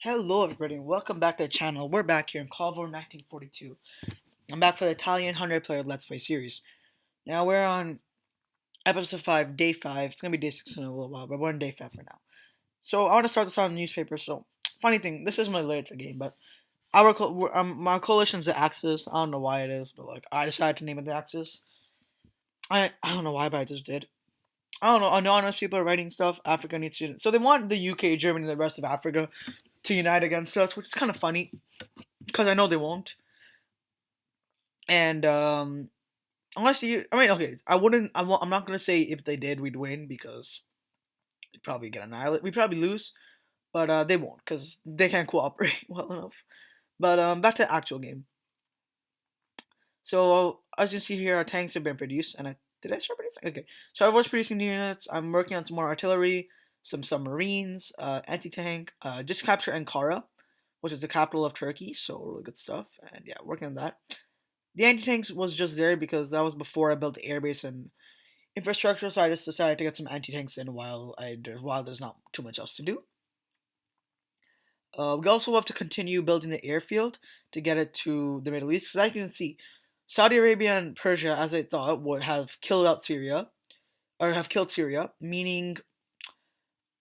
Hello, everybody, and welcome back to the channel. We're back here in Call of War 1942. I'm back for the Italian 100-player Let's Play series. Now, we're on episode 5, day 5. It's going to be day 6 in a little while, but we're on day 5 for now. So, I want to start this on the newspaper. So, funny thing, this isn't related to the game, but my coalition's the Axis. I don't know why it is, but, I decided to name it the Axis. I don't know why, but I just did. I don't know, anonymous people are writing stuff. Africa needs to. So, they want the UK, Germany, and the rest of Africa to unite against us, which is kind of funny because I know they won't. And unless okay, I'm not gonna say if they did, we'd win because we'd probably get annihilated. We'd probably lose, but they won't because they can't cooperate well enough. But back to the actual game. So as you see here, our tanks have been produced, and did I start producing? Okay, so I was producing the units. I'm working on some more artillery, some submarines, anti-tank. Just capture Ankara, which is the capital of Turkey. So really good stuff, and yeah, working on that. The anti-tanks was just there because that was before I built the airbase and infrastructure, so I just decided to get some anti-tanks in while there's not too much else to do. We also have to continue building the airfield to get it to the Middle East, because as you can see, Saudi Arabia and Persia, as I thought, would have killed Syria, meaning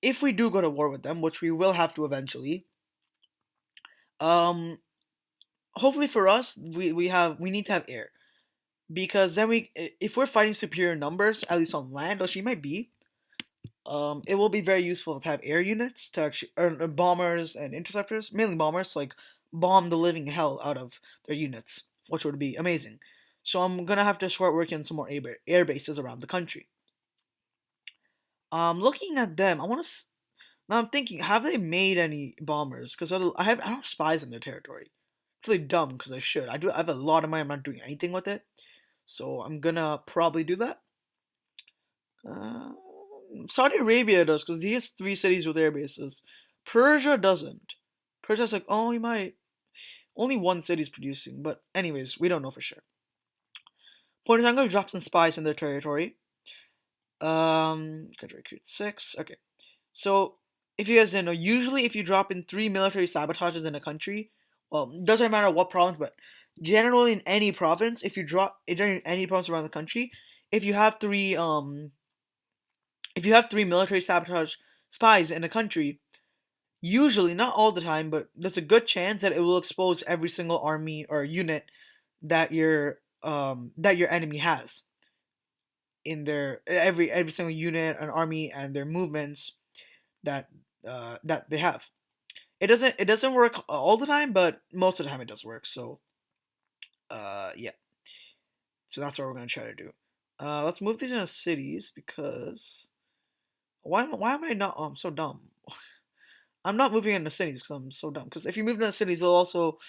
if we do go to war with them, which we will have to eventually, um, hopefully for us, we need to have air. Because then if we're fighting superior numbers, at least on land, which we might be, it will be very useful to have air units to actually, or bombers and interceptors, mainly bombers, like bomb the living hell out of their units, which would be amazing. So I'm gonna have to start working on some more air bases around the country. Looking at them, now I'm thinking, have they made any bombers? Because I don't have spies in their territory. It's really dumb because I should. I have a lot of money. I'm not doing anything with it, so I'm gonna probably do that. Uh, Saudi Arabia does because he has 3 cities with air bases. Persia doesn't. Persia's like, oh, he might. Only one city's producing, but anyways, we don't know for sure. Point is, I'm gonna drop some spies in their territory. Could recruit 6. Okay, so if you guys didn't know, usually if you drop in 3 military sabotages in a country, well, it doesn't matter what province, but generally in any province, if you drop in any province around the country, if you have three military sabotage spies in a country, usually, not all the time, but there's a good chance that it will expose every single army or unit that your enemy has in their every single unit and army and their movements that that they have. It doesn't work all the time, but most of the time it does work. So yeah, so that's what we're gonna try to do. Let's move these into cities because why am I not? Oh, I'm so dumb. I'm not moving into cities because I'm so dumb. Because if you move into cities, they'll also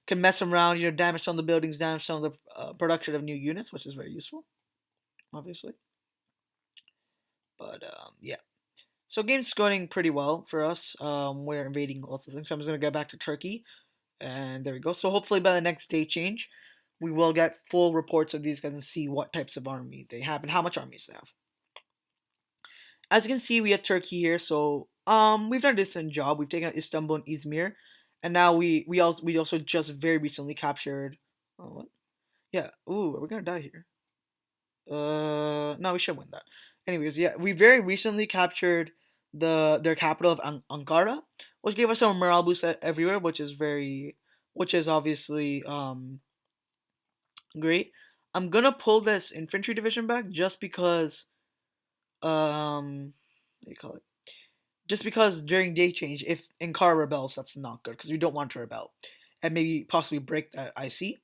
can mess around, damage some of the buildings, damage some of the production of new units, which is very useful, obviously. But yeah, so game's going pretty well for us. We're invading lots of things. So I'm just gonna get back to Turkey, and there we go. So hopefully by the next day change, we will get full reports of these guys and see what types of army they have and how much armies they have. As you can see, we have Turkey here. So we've done a decent job. We've taken out Istanbul and Izmir, and now we also just very recently captured. Oh, what? Yeah. Ooh, are we gonna die here? No, we should win that. Anyways, yeah, we very recently captured their capital of Ankara, which gave us some morale boost everywhere, which is obviously great. I'm gonna pull this infantry division back just because what do you call it? Just because during day change, if Ankara rebels, that's not good because we don't want to rebel, and maybe possibly break that IC.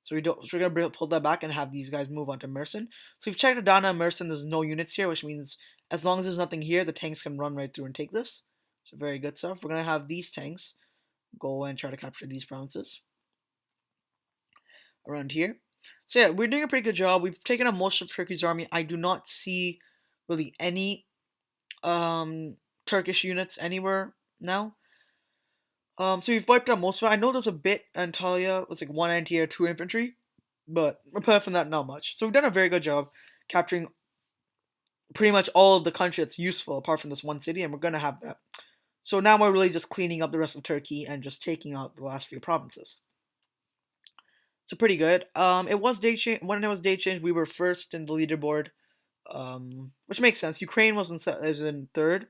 So we don't. So we're gonna pull that back and have these guys move on to Mersin. So we've checked Adana and Mersin. There's no units here, which means as long as there's nothing here, the tanks can run right through and take this. So very good stuff. We're gonna have these tanks go and try to capture these provinces around here. So yeah, we're doing a pretty good job. We've taken out most of Turkey's army. I do not see really any um Turkish units anywhere now. So we've wiped out most of it. I know there's a bit Antalya with like one anti-air, 2 infantry, but apart from that, not much. So we've done a very good job capturing pretty much all of the country that's useful apart from this one city, and we're gonna have that. So now we're really just cleaning up the rest of Turkey and just taking out the last few provinces. So pretty good. It was day change when it was day change. We were first in the leaderboard, which makes sense. Ukraine was is in third,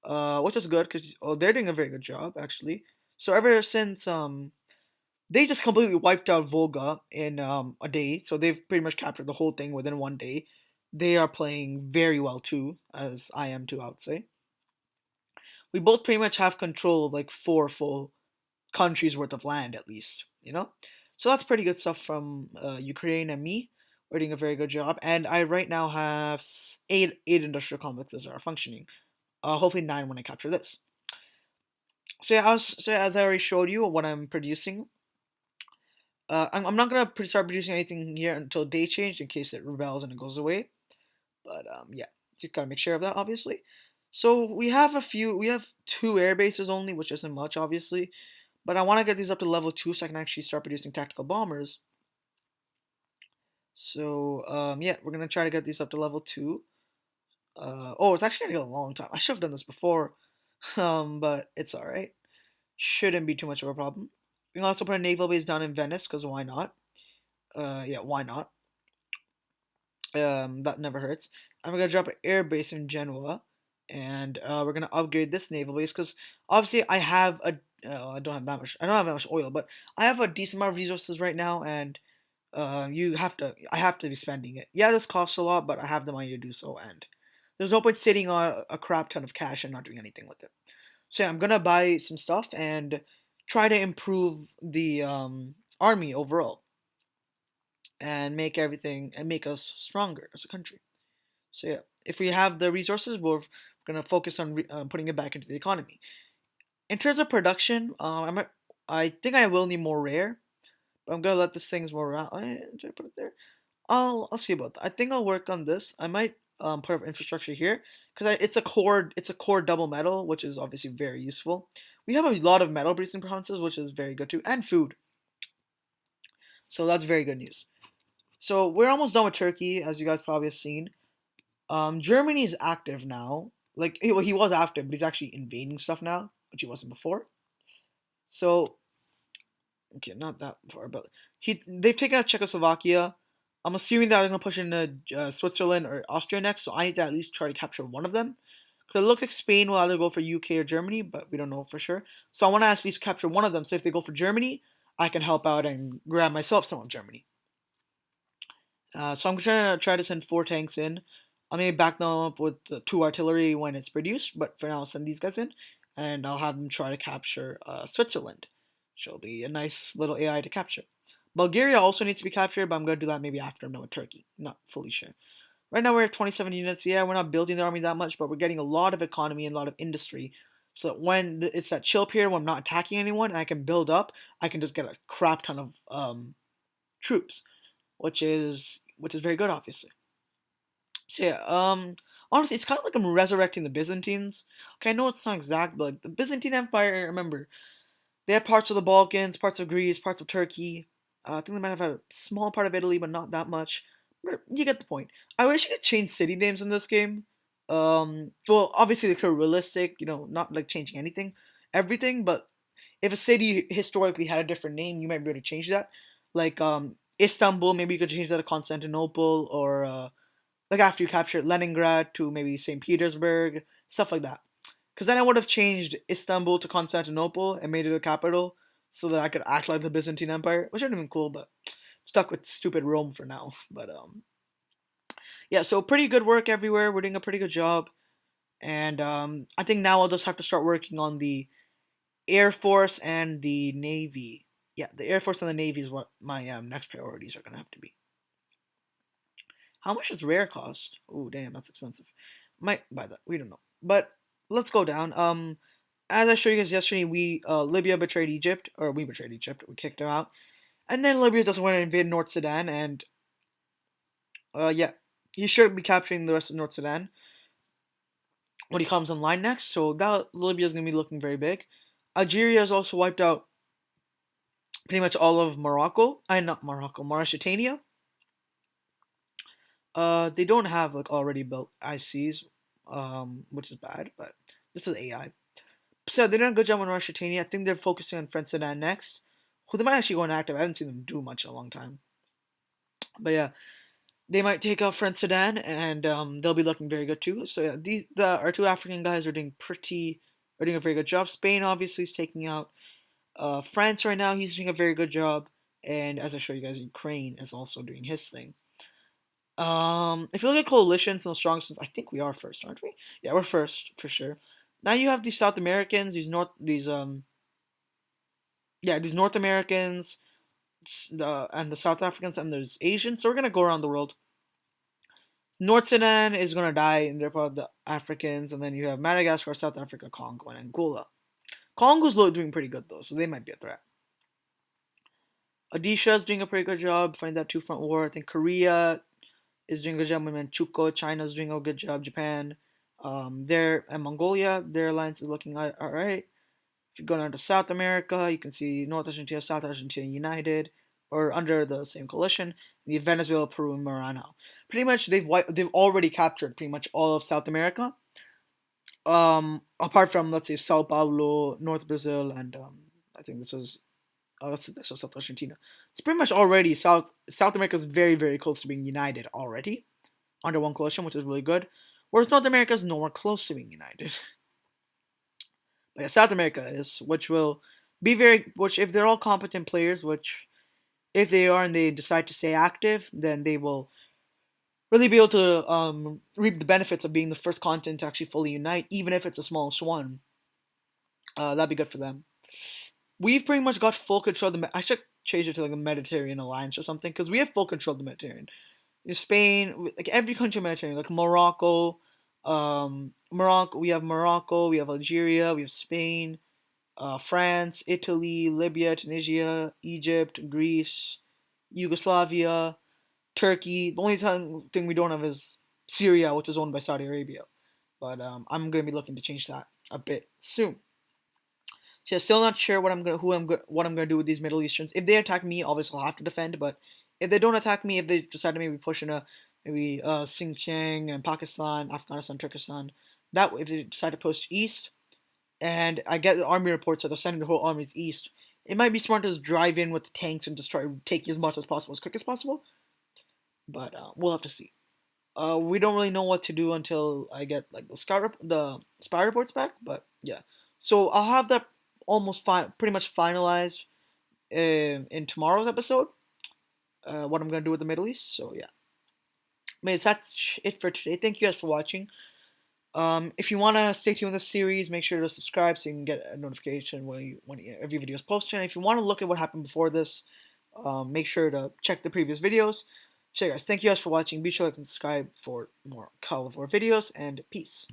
which is good because they're doing a very good job actually. So ever since they just completely wiped out Volga in a day, so they've pretty much captured the whole thing within one day. They are playing very well too, as I am too. I would say we both pretty much have control of like four full countries worth of land at least, you know. So that's pretty good stuff from Ukraine and me. We're doing a very good job, and I right now have eight industrial complexes that are functioning. Hopefully nine when I capture this. So yeah, as I already showed you what I'm producing. I'm not gonna start producing anything here until day change in case it rebels and it goes away. But yeah, you gotta make sure of that, obviously. So we have two air bases only, which isn't much, obviously. But I want to get these up to level 2 so I can actually start producing tactical bombers. So, yeah, we're going to try to get these up to level 2. Oh, it's actually going to take a long time. I should have done this before, but it's alright. Shouldn't be too much of a problem. We can also put a naval base down in Venice, because why not? Yeah, why not? That never hurts. And we're going to drop an air base in Genoa, and we're going to upgrade this naval base, because obviously I don't have that much. I don't have that much oil, but I have a decent amount of resources right now, and I have to be spending it. Yeah, this costs a lot, but I have the money to do so, and there's no point sitting on a crap ton of cash and not doing anything with it. So yeah, I'm gonna buy some stuff and try to improve the army overall and make everything and make us stronger as a country. So yeah, if we have the resources, we're gonna focus on putting it back into the economy. In terms of production, I think I will need more rare, but I'm gonna let this thing's more around. Did I put it there? I'll see about that. I think I'll work on this. I might put up infrastructure here because it's a core double metal, which is obviously very useful. We have a lot of metal producing provinces, which is very good too, and food. So that's very good news. So we're almost done with Turkey, as you guys probably have seen. Germany is active now. Like he was active, but he's actually invading stuff now, which he wasn't before. So okay, not that far, but they've taken out Czechoslovakia. I'm assuming that they're gonna push into Switzerland or Austria next, so I need to at least try to capture one of them. Because it looks like Spain will either go for UK or Germany, but we don't know for sure. So I want to at least capture one of them. So if they go for Germany, I can help out and grab myself some of Germany. So I'm trying to send four tanks in. I may back them up with the two artillery when it's produced, but for now I'll send these guys in, and I'll have them try to capture Switzerland, which will be a nice little AI to capture. Bulgaria also needs to be captured, but I'm going to do that maybe after I'm done with Turkey. Not fully sure. Right now we're at 27 units. Yeah, we're not building the army that much, but we're getting a lot of economy and a lot of industry. So that when it's that chill period when I'm not attacking anyone and I can build up, I can just get a crap ton of troops, which is very good, obviously. So yeah, honestly, it's kind of like I'm resurrecting the Byzantines. Okay, I know it's not exact, but like the Byzantine Empire, remember, they had parts of the Balkans, parts of Greece, parts of Turkey. I think they might have had a small part of Italy, but not that much. But you get the point. I wish you could change city names in this game. Well, obviously they could realistic, not like changing everything. But if a city historically had a different name, you might be able to change that. Like Istanbul, maybe you could change that to Constantinople, or like after you captured Leningrad to maybe St. Petersburg, stuff like that. Because then I would have changed Istanbul to Constantinople and made it a capital so that I could act like the Byzantine Empire, which would have been cool, but stuck with stupid Rome for now. But yeah, so pretty good work everywhere. We're doing a pretty good job. And I think now I'll just have to start working on the Air Force and the Navy. Yeah, the Air Force and the Navy is what my next priorities are going to have to be. How much does rare cost? Oh, damn, that's expensive. Might buy that. We don't know. But let's go down. As I showed you guys yesterday, we Libya betrayed Egypt, or we betrayed Egypt. We kicked them out, and then Libya doesn't want to invade North Sudan, and yeah, he should be capturing the rest of North Sudan when he comes online next. So that Libya is gonna be looking very big. Algeria has also wiped out pretty much all of Morocco. I not Morocco, Mauritania. They don't have like already built ICs, which is bad, but this is AI. So they're doing a good job on Rushitania. I think they're focusing on French Sudan next, who they might actually go inactive. I haven't seen them do much in a long time. But yeah, they might take out French Sudan, and they'll be looking very good too. So yeah, our two African guys are doing a very good job. Spain obviously is taking out France right now. He's doing a very good job, and as I show you guys, Ukraine is also doing his thing. If you look at coalitions and the strongest ones, I think we are first, aren't we? Yeah, we're first for sure. Now you have these South Americans, these North Americans, and the South Africans, and there's Asians. So we're gonna go around the world. North Sudan is gonna die, and they're part of the Africans, and then you have Madagascar, South Africa, Congo, and Angola. Congo's doing pretty good though, so they might be a threat. Odisha's doing a pretty good job fighting that two-front war. I think Korea is doing a good job with Manchukuo. China's doing a good job. Japan, and Mongolia, their alliance is looking all right. If you go down to South America, you can see North Argentina, South Argentina united, or under the same coalition. The Venezuela, Peru, and Marano. Pretty much, they've already captured pretty much all of South America. Apart from let's say Sao Paulo, North Brazil, and I think this was South Argentina. It's pretty much already South America is very very close to being united already under one coalition, which is really good. Whereas North America is nowhere close to being united. But yeah, South America is, which if they're all competent players, which if they are and they decide to stay active, then they will really be able to reap the benefits of being the first continent to actually fully unite, even if it's the smallest one. That'd be good for them. We've pretty much got full control of I should change it to like a Mediterranean alliance or something, because we have full control of the Mediterranean. Spain, like every country in the Mediterranean, like Morocco, we have Algeria, we have Spain, France, Italy, Libya, Tunisia, Egypt, Greece, Yugoslavia, Turkey. The only thing we don't have is Syria, which is owned by Saudi Arabia. But I'm gonna be looking to change that a bit soon. So still not sure what I'm gonna do with these Middle Easterns. If they attack me, obviously I'll have to defend. But if they don't attack me, if they decide to maybe push in maybe Xinjiang and Pakistan, Afghanistan, Turkestan, that if they decide to push east, and I get the army reports that they're sending the whole armies east, it might be smart to just drive in with the tanks and just try to take as much as possible, as quick as possible. But we'll have to see. We don't really know what to do until I get like the spy reports back. But yeah, so I'll have that pretty much finalized in tomorrow's episode. What I'm gonna do with the Middle East. So yeah, that's it for today. Thank you guys for watching. If you want to stay tuned with the series, make sure to subscribe so you can get a notification when every video is posted. And if you want to look at what happened before this, make sure to check the previous videos. So guys, thank you guys for watching. Be sure to subscribe for more Call of War videos, and peace.